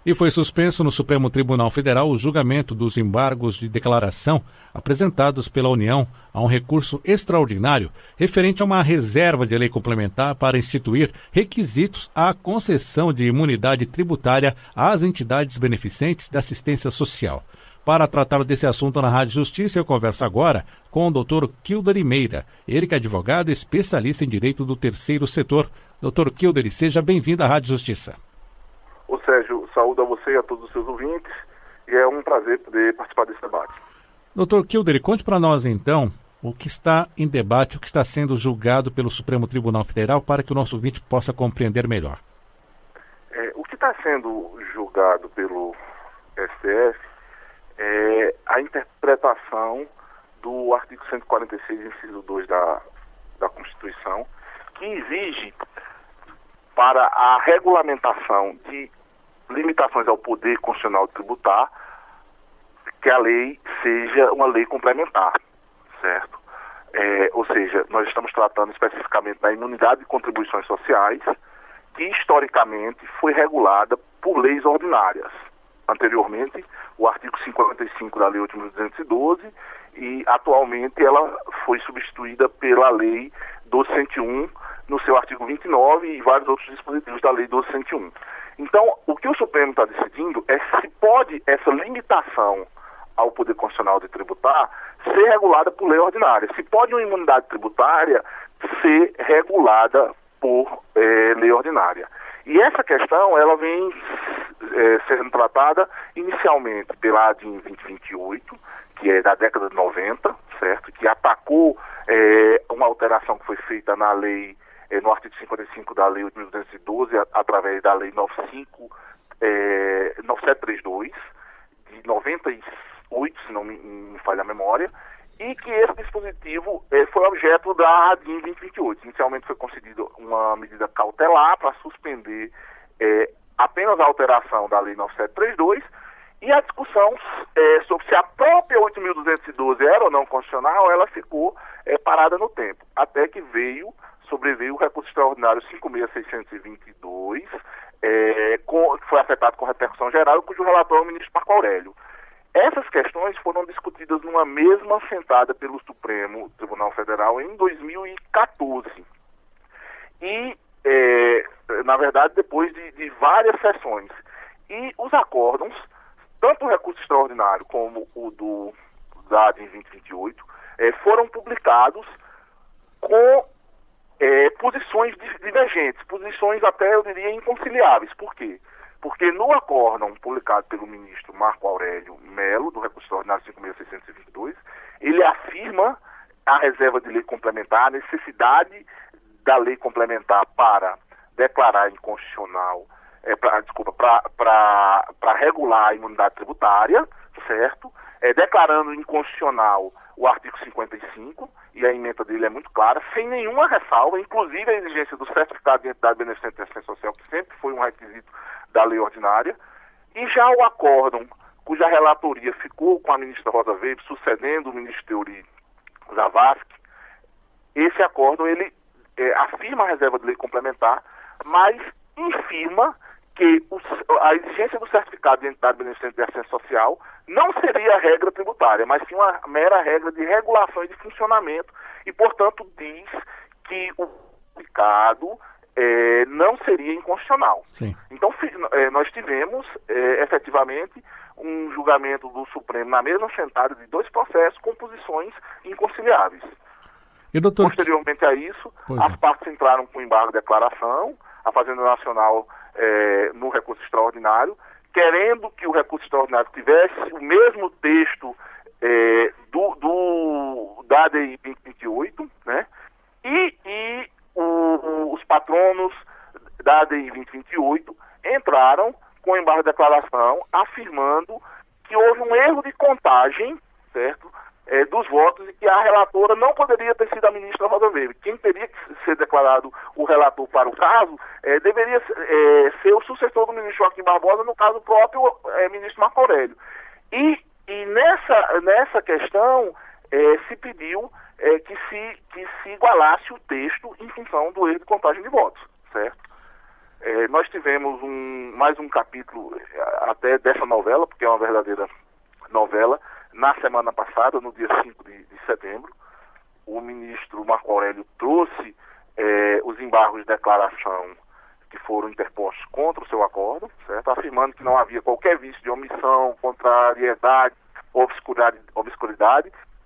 E foi suspenso no Supremo Tribunal Federal o julgamento dos embargos de declaração apresentados pela União a um recurso extraordinário referente a uma reserva de lei complementar para instituir requisitos à concessão de imunidade tributária às entidades beneficentes da assistência social. Para tratar desse assunto na Rádio Justiça, eu converso agora com o Dr. Kildare Meira, ele que é advogado e especialista em direito do terceiro setor. Dr. Kildare, seja bem-vindo à Rádio Justiça. Ô Sérgio, saúdo a você e a todos os seus ouvintes, e é um prazer poder participar desse debate. Dr. Kildare, conte para nós então o que está em debate, o que está sendo julgado pelo Supremo Tribunal Federal para que o nosso ouvinte possa compreender melhor. O que está sendo julgado pelo STF é a interpretação do artigo 146, inciso 2 da Constituição, que exige para a regulamentação de limitações ao poder constitucional tributar que a lei seja uma lei complementar, certo? Ou seja, nós estamos tratando especificamente da imunidade de contribuições sociais, que historicamente foi regulada por leis ordinárias. Anteriormente, o artigo 55 da Lei 8.212, e atualmente ela foi substituída pela Lei 12.101, no seu artigo 29 e vários outros dispositivos da Lei 12.101. Então, o que o Supremo está decidindo é se pode essa limitação ao poder constitucional de tributar ser regulada por lei ordinária. Se pode uma imunidade tributária ser regulada por lei ordinária. E essa questão, ela vem sendo tratada inicialmente pela ADIM 2028, que é da década de 90, certo? Que atacou uma alteração que foi feita na lei, no artigo 55 da Lei 8.212, através da Lei 9732, de 98, se não me falha a memória, e que esse dispositivo foi objeto da ADIM 2028. Inicialmente foi concedida uma medida cautelar para suspender apenas a alteração da Lei 9732, e a discussão sobre se a própria 8.212 era ou não constitucional, ela ficou parada no tempo, até que sobreveio o recurso extraordinário 5.622, que foi afetado com repercussão geral, cujo relator é o ministro Marco Aurélio. Essas questões foram discutidas numa mesma sentada pelo Supremo Tribunal Federal em 2014. E, na verdade, depois de várias sessões. E os acórdãos, tanto o recurso extraordinário como o da ADIM 2028, foram publicados com posições divergentes, posições até, eu diria, inconciliáveis. Por quê? Porque no acórdão publicado pelo ministro Marco Aurélio Melo, do recurso extraordinário 5.622, ele afirma a reserva de lei complementar, a necessidade da lei complementar para declarar inconstitucional, para regular a imunidade tributária, certo? Declarando inconstitucional o artigo 55, e a ementa dele é muito clara, sem nenhuma ressalva, inclusive a exigência do certificado de identidade beneficente de assistência social, que sempre foi um requisito da lei ordinária. E já o acórdão, cuja relatoria ficou com a ministra Rosa Weber, sucedendo o ministro Teori Zavascki, esse acórdão, ele afirma a reserva de lei complementar, mas infirma que a exigência do certificado de identidade beneficente de assistência social não seria a regra tributária, mas sim uma mera regra de regulação e de funcionamento, e, portanto, diz que o certificado não seria inconstitucional. Sim. Então, nós tivemos, efetivamente, um julgamento do Supremo na mesma sentada de dois processos com posições inconciliáveis. E, doutor... Posteriormente a isso, as partes entraram com embargo de declaração, a Fazenda Nacional no recurso extraordinário, querendo que o recurso extraordinário tivesse o mesmo texto da ADI 2028, né? E os patronos da ADI 2028 entraram com embargo de declaração, afirmando que houve um erro de contagem, certo? Dos votos, e que a relatora não poderia ter sido a ministra Rosa Weber. Quem teria que ser declarado o relator para o caso deveria ser o sucessor do ministro Joaquim Barbosa, no caso próprio ministro Marco Aurélio. E nessa questão se pediu que se igualasse o texto em função do erro de contagem de votos, certo? Nós tivemos mais um capítulo até dessa novela, porque é uma verdadeira novela, na semana passada, no dia 5 de setembro. O ministro Marco Aurélio trouxe os embargos de declaração que foram interpostos contra o seu acordo, certo? Afirmando que não havia qualquer vício de omissão, contrariedade, obscuridade,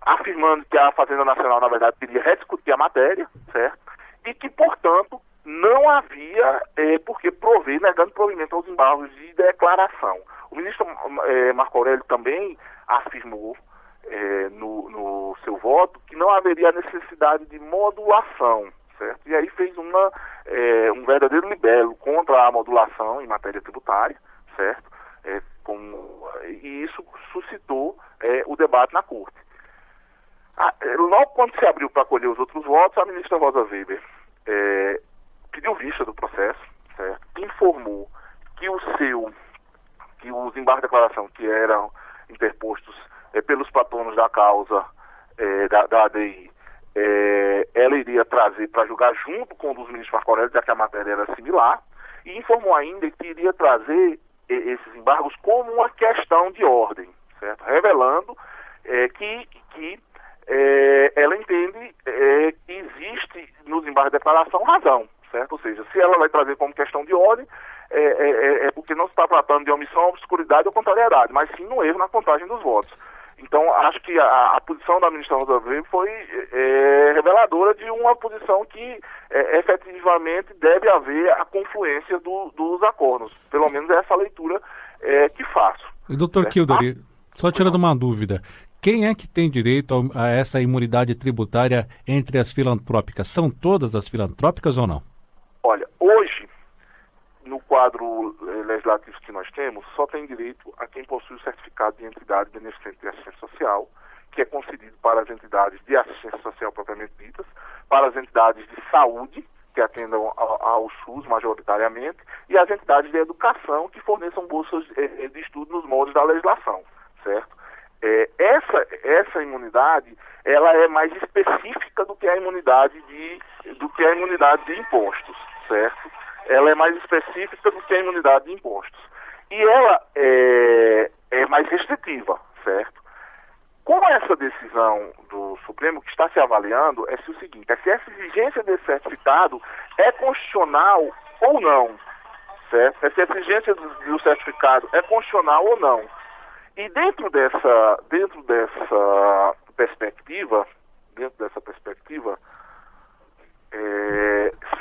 afirmando que a Fazenda Nacional, na verdade, queria rediscutir a matéria, certo? E que, portanto, não havia por que prover, negando provimento aos embargos de declaração. O ministro Marco Aurélio também afirmou no seu voto que não haveria necessidade de modulação, certo? E aí fez um verdadeiro libelo contra a modulação em matéria tributária, certo? E isso suscitou o debate na Corte. Logo quando se abriu para colher os outros votos, a ministra Rosa Weber pediu vista do processo, certo? Informou que os embargos de declaração que eram interpostos pelos patronos da causa da ADI, ela iria trazer para julgar junto com o dos ministros Marco Aurélio, já que a matéria era similar, e informou ainda que iria trazer esses embargos como uma questão de ordem, certo? Revelando que ela entende que existe nos embargos de declaração razão, certo? Ou seja, se ela vai trazer como questão de ordem, é porque não se está tratando de omissão, obscuridade ou contrariedade, mas sim no erro na contagem dos votos. Então, acho que a posição da ministra Rosa Weber foi reveladora de uma posição que efetivamente deve haver a confluência dos acordos. Pelo menos é essa leitura que faço. E doutor Kildare, só tirando uma dúvida, quem é que tem direito a essa imunidade tributária entre as filantrópicas? São todas as filantrópicas ou não? Olha, hoje, no quadro legislativo que nós temos, só tem direito a quem possui o certificado de entidade beneficente de assistência social, que é concedido para as entidades de assistência social propriamente ditas, para as entidades de saúde, que atendam ao SUS majoritariamente, e as entidades de educação, que forneçam bolsas de estudo nos moldes da legislação, certo? Essa imunidade, ela é mais específica do que a imunidade de impostos, certo? Ela é mais específica do que a imunidade de impostos. E ela é mais restritiva, certo? Com essa decisão do Supremo, que está se avaliando, é o seguinte, se essa exigência desse certificado é constitucional ou não, certo? Se essa exigência do certificado é constitucional ou não. E dentro dessa perspectiva,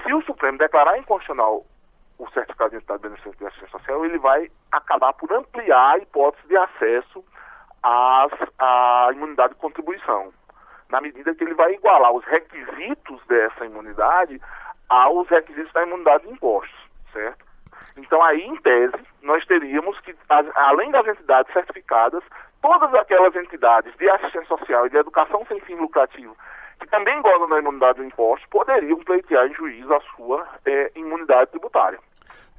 se o Supremo declarar inconstitucional o certificado de identidade beneficente de assistência social, ele vai acabar por ampliar a hipótese de acesso à imunidade de contribuição, na medida que ele vai igualar os requisitos dessa imunidade aos requisitos da imunidade de impostos, certo? Então aí, em tese, nós teríamos que, além das entidades certificadas, todas aquelas entidades de assistência social e de educação sem fim lucrativo que também gozam da imunidade do imposto poderiam pleitear em juízo a sua imunidade tributária.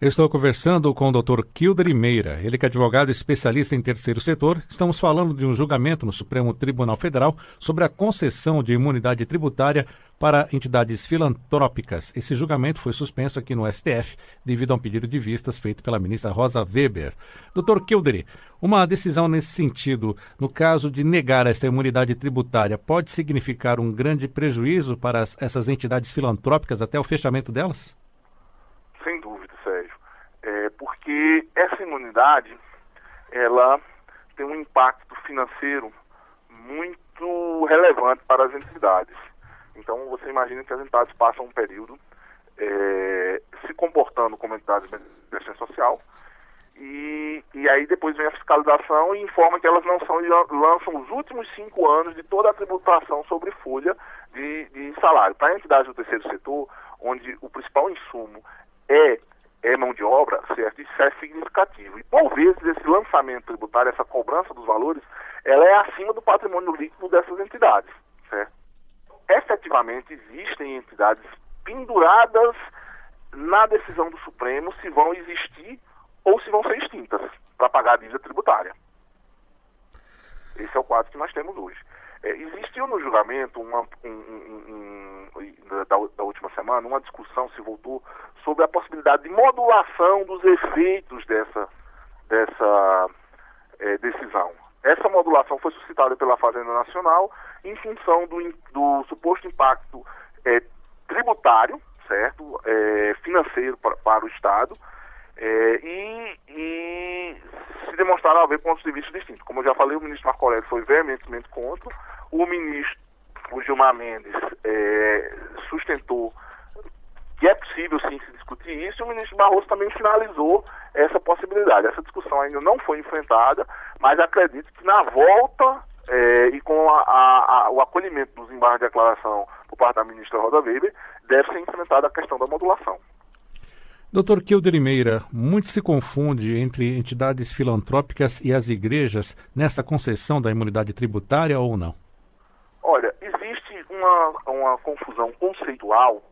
Eu estou conversando com o Dr. Kildare Meira, ele que é advogado especialista em terceiro setor. Estamos falando de um julgamento no Supremo Tribunal Federal sobre a concessão de imunidade tributária para entidades filantrópicas. Esse julgamento foi suspenso aqui no STF devido a um pedido de vistas feito pela ministra Rosa Weber. Dr. Kildare, uma decisão nesse sentido, no caso de negar essa imunidade tributária, pode significar um grande prejuízo para essas entidades filantrópicas até o fechamento delas? Sem dúvida, Sérgio. Porque essa imunidade, ela tem um impacto financeiro muito relevante para as entidades. Então, você imagina que as entidades passam um período se comportando como entidades de assistência social e aí depois vem a fiscalização e informa que elas não são e lançam os últimos 5 anos de toda a tributação sobre folha de salário. Para entidades do terceiro setor, onde o principal insumo é mão de obra, certo? Isso é significativo. E, por vezes, esse lançamento tributário, essa cobrança dos valores, ela é acima do patrimônio líquido dessas entidades, certo? Efetivamente, existem entidades penduradas na decisão do Supremo se vão existir ou se vão ser extintas para pagar a dívida tributária. Esse é o quadro que nós temos hoje. Existiu no julgamento da última semana uma discussão, se voltou, sobre a possibilidade de modulação dos efeitos dessa decisão. Essa modulação foi suscitada pela Fazenda Nacional em função do suposto impacto tributário, certo? Financeiro para o Estado, e se demonstraram haver pontos de vista distintos. Como eu já falei, o ministro Marco Aurélio foi veementemente contra, o ministro Gilmar Mendes sustentou que é possível sim se discutir isso, e o ministro Barroso também finalizou essa possibilidade. Essa discussão ainda não foi enfrentada, mas acredito que na volta e com o acolhimento dos embargos de declaração por parte da ministra Rosa Weber, deve ser enfrentada a questão da modulação. Doutor Kilder Limeira, muito se confunde entre entidades filantrópicas e as igrejas nessa concessão da imunidade tributária ou não? Olha, existe uma confusão conceitual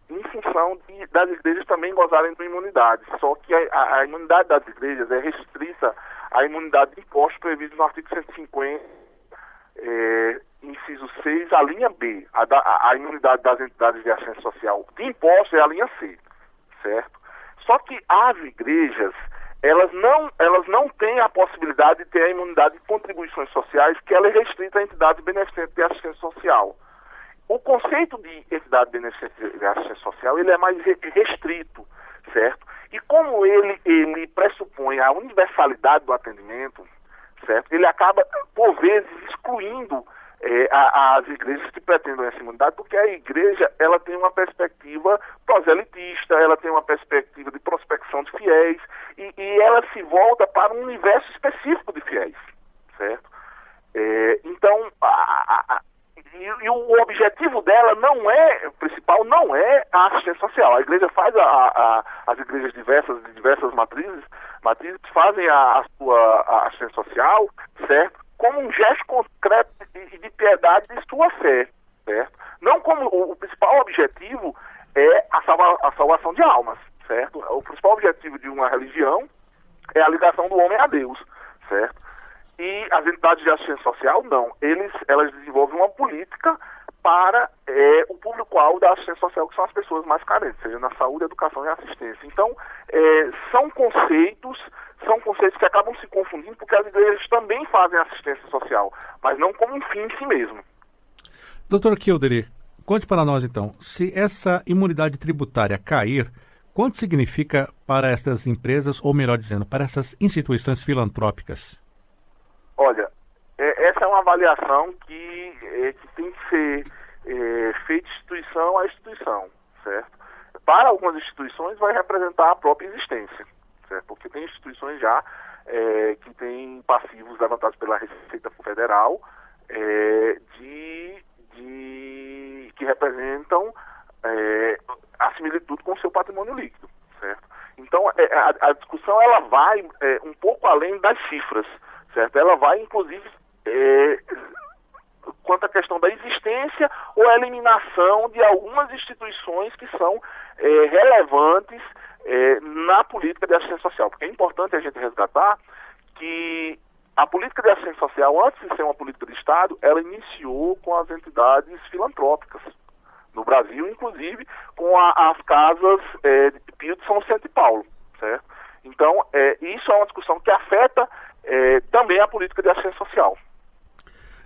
em função das igrejas também gozarem de imunidade, só que a imunidade das igrejas é restrita à imunidade de impostos previsto no artigo 150, inciso 6, a linha B. A imunidade das entidades de assistência social de impostos é a linha C, certo? Só que as igrejas, elas não têm a possibilidade de ter a imunidade de contribuições sociais, que ela é restrita a entidades beneficentes de assistência social. O conceito de entidade beneficente de assistência social, ele é mais restrito, certo? E como ele pressupõe a universalidade do atendimento, certo? Ele acaba, por vezes, excluindo as igrejas que pretendem essa imunidade, porque a igreja, ela tem uma perspectiva proselitista, ela tem uma perspectiva de prospecção de fiéis, e ela se volta para um universo específico de fiéis, certo? Então, e o objetivo dela principal não é a assistência social. A igreja faz, as igrejas de diversas matrizes fazem a sua assistência social, certo? Como um gesto concreto de piedade de sua fé, certo? Não como o principal objetivo é a salvação de almas, certo? O principal objetivo de uma religião é a ligação do homem a Deus, certo? E as entidades de assistência social, não. Elas desenvolvem uma política para o público-alvo da assistência social, que são as pessoas mais carentes, seja na saúde, educação e assistência. Então, são conceitos que acabam se confundindo, porque as igrejas também fazem assistência social, mas não como um fim em si mesmo. Doutor Kilder, conte para nós então, se essa imunidade tributária cair, quanto significa para essas empresas, ou melhor dizendo, para essas instituições filantrópicas? Olha, essa é uma avaliação que tem que ser feita instituição a instituição, certo? Para algumas instituições vai representar a própria existência, certo? Porque tem instituições já que têm passivos levantados pela Receita Federal que representam a similitude com o seu patrimônio líquido, certo? Então, a discussão ela vai um pouco além das cifras, certo? Ela vai, inclusive, quanto à questão da existência ou a eliminação de algumas instituições que são relevantes na política de assistência social. Porque é importante a gente resgatar que a política de assistência social, antes de ser uma política de Estado, ela iniciou com as entidades filantrópicas. No Brasil, inclusive, com as casas de Pio de São Vicente e Paulo, certo? Então, isso é uma discussão que afeta também a política de assistência social.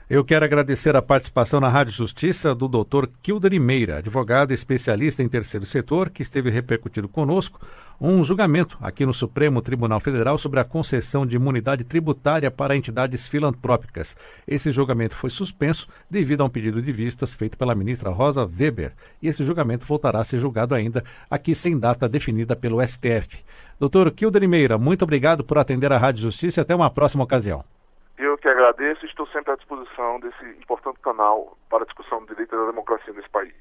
Eu quero agradecer a participação na Rádio Justiça do Dr. Kilder Limeira, advogado especialista em terceiro setor, que esteve repercutindo conosco um julgamento aqui no Supremo Tribunal Federal sobre a concessão de imunidade tributária para entidades filantrópicas. Esse julgamento foi suspenso devido a um pedido de vistas feito pela ministra Rosa Weber. E esse julgamento voltará a ser julgado ainda aqui sem data definida pelo STF. Dr. Kilder Limeira, muito obrigado por atender a Rádio Justiça e até uma próxima ocasião. Eu que agradeço e estou sempre à disposição desse importante canal para a discussão do direito e da democracia nesse país.